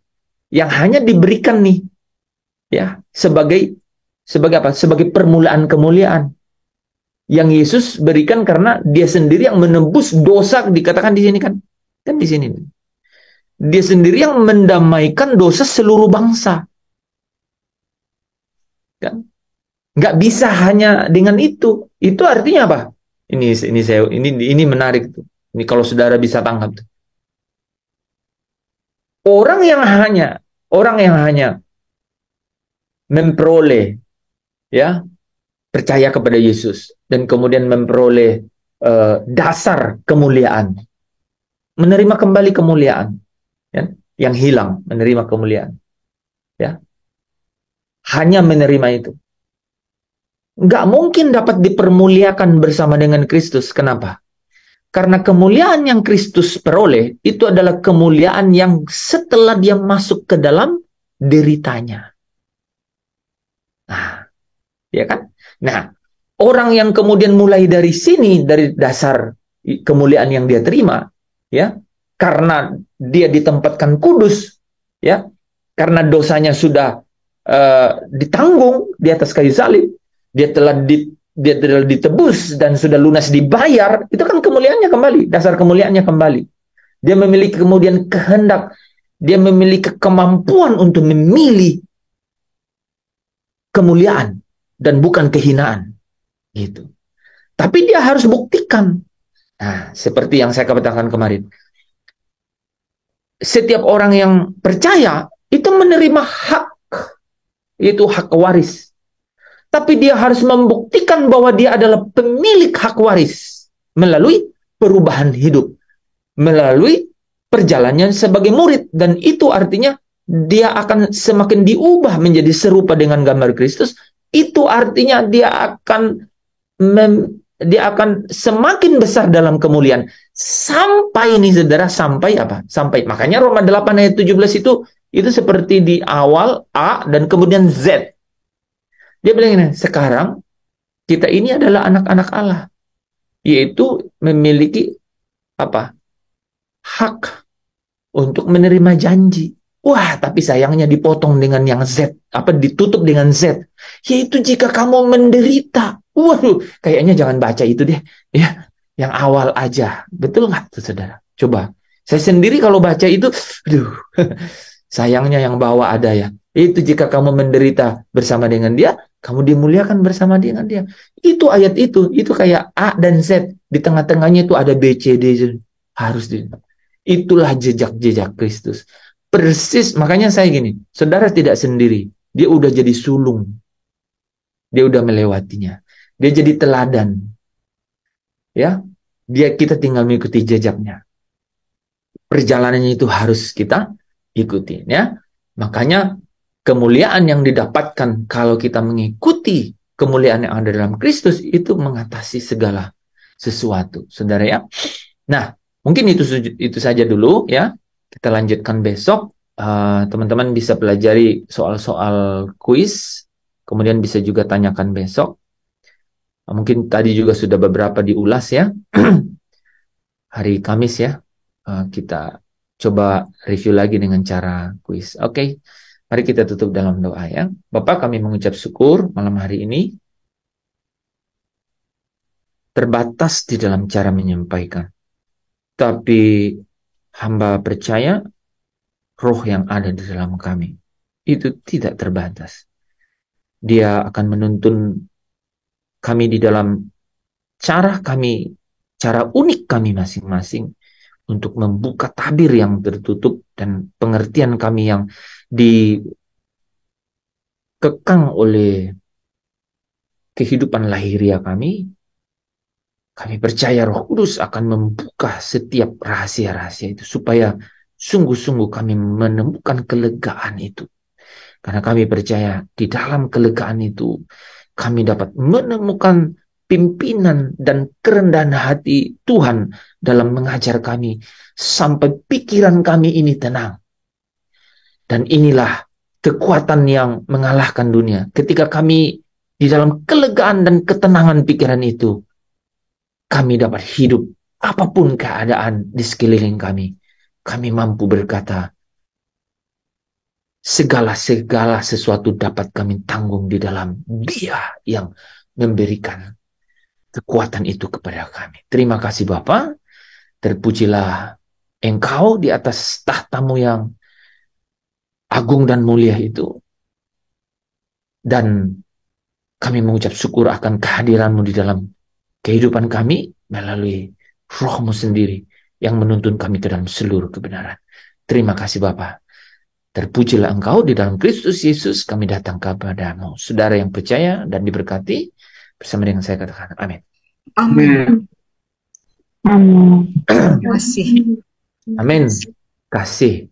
Yang hanya diberikan nih, ya, sebagai apa? Sebagai permulaan kemuliaan yang Yesus berikan karena Dia sendiri yang menebus dosa, dikatakan di sini kan di sini. Dia sendiri yang mendamaikan dosa seluruh bangsa. Kan? Nggak bisa hanya dengan itu. Itu artinya apa? Ini menarik tuh. Ini kalau saudara bisa tangkap tuh. Orang yang hanya memperoleh, ya, percaya kepada Yesus dan kemudian memperoleh dasar kemuliaan, menerima kembali kemuliaan, ya, yang hilang, menerima kemuliaan, ya, hanya menerima itu, nggak mungkin dapat dipermuliakan bersama dengan Kristus. Kenapa? Karena kemuliaan yang Kristus peroleh itu adalah kemuliaan yang setelah Dia masuk ke dalam deritanya. Nah, ya kan? Nah, orang yang kemudian mulai dari sini, dari dasar kemuliaan yang dia terima, ya, karena dia ditempatkan kudus, ya, karena dosanya sudah ditanggung di atas kayu salib, dia telah ditebus dan sudah lunas dibayar, itu kan kemuliaannya kembali, dasar kemuliaannya kembali. Dia memiliki kemudian kehendak, dia memiliki kemampuan untuk memilih kemuliaan dan bukan kehinaan, gitu. Tapi dia harus buktikan. Nah, seperti yang saya katakan kemarin, setiap orang yang percaya itu menerima hak, yaitu hak waris. Tapi dia harus membuktikan bahwa dia adalah pemilik hak waris melalui perubahan hidup, melalui perjalanannya sebagai murid. Dan itu artinya dia akan semakin diubah menjadi serupa dengan gambar Kristus. Itu artinya dia akan semakin besar dalam kemuliaan. Sampai ini saudara, sampai apa? Sampai, makanya Roma 8 ayat 17 itu seperti di awal A dan kemudian Z. Dia bilang ini, sekarang kita ini adalah anak-anak Allah, yaitu memiliki apa? Hak untuk menerima janji. Wah, tapi sayangnya dipotong dengan yang Z, ditutup dengan Z, yaitu jika kamu menderita. Waduh, kayaknya jangan baca itu deh, ya, yang awal aja. Betul nggak tuh, saudara? Coba, saya sendiri kalau baca itu, aduh, sayangnya yang bawah ada ya. Itu jika kamu menderita bersama dengan Dia, kamu dimuliakan bersama dengan Dia. Itu ayat itu kayak A dan Z, di tengah-tengahnya itu ada B, C, D, harus di. Itulah jejak-jejak Kristus. Persis, makanya saya gini, saudara tidak sendiri. Dia udah jadi sulung. Dia udah melewatinya. Dia jadi teladan. Ya, kita tinggal mengikuti jejaknya. Perjalanannya itu harus kita ikuti, ya. Makanya kemuliaan yang didapatkan kalau kita mengikuti kemuliaan yang ada dalam Kristus itu mengatasi segala sesuatu, saudara, ya. Nah, mungkin itu saja dulu, ya. Kita lanjutkan besok. Teman-teman bisa pelajari soal-soal kuis, kemudian bisa juga tanyakan besok. Mungkin tadi juga sudah beberapa diulas, ya. Hari Kamis, ya, kita coba review lagi dengan cara kuis. Oke, mari kita tutup dalam doa, ya. Bapak, kami mengucap syukur malam hari ini. Terbatas di dalam cara menyampaikan, tapi hamba percaya roh yang ada di dalam kami itu tidak terbatas. Dia akan menuntun kami di dalam cara unik kami masing-masing untuk membuka tabir yang tertutup dan pengertian kami yang dikekang oleh kehidupan lahiria kami. Kami percaya Roh Kudus akan membuka setiap rahasia-rahasia itu supaya sungguh-sungguh kami menemukan kelegaan itu. Karena kami percaya di dalam kelegaan itu kami dapat menemukan pimpinan dan kerendahan hati Tuhan dalam mengajar kami sampai pikiran kami ini tenang. Dan inilah kekuatan yang mengalahkan dunia. Ketika kami di dalam kelegaan dan ketenangan pikiran itu, kami dapat hidup apapun keadaan di sekeliling kami. Kami mampu berkata, segala sesuatu dapat kami tanggung di dalam Dia yang memberikan kekuatan itu kepada kami. Terima kasih Bapa. Terpujilah Engkau di atas tahtamu yang agung dan mulia itu. Dan kami mengucap syukur akan kehadiran-Mu di dalam kehidupan kami melalui Roh-Mu sendiri yang menuntun kami ke dalam seluruh kebenaran. Terima kasih Bapa. Terpujilah Engkau di dalam Kristus Yesus, kami datang kepada-Mu. Saudara yang percaya dan diberkati, bersama dengan saya katakan amin. Amin. Amin. Terima kasih. Amin. Kasih.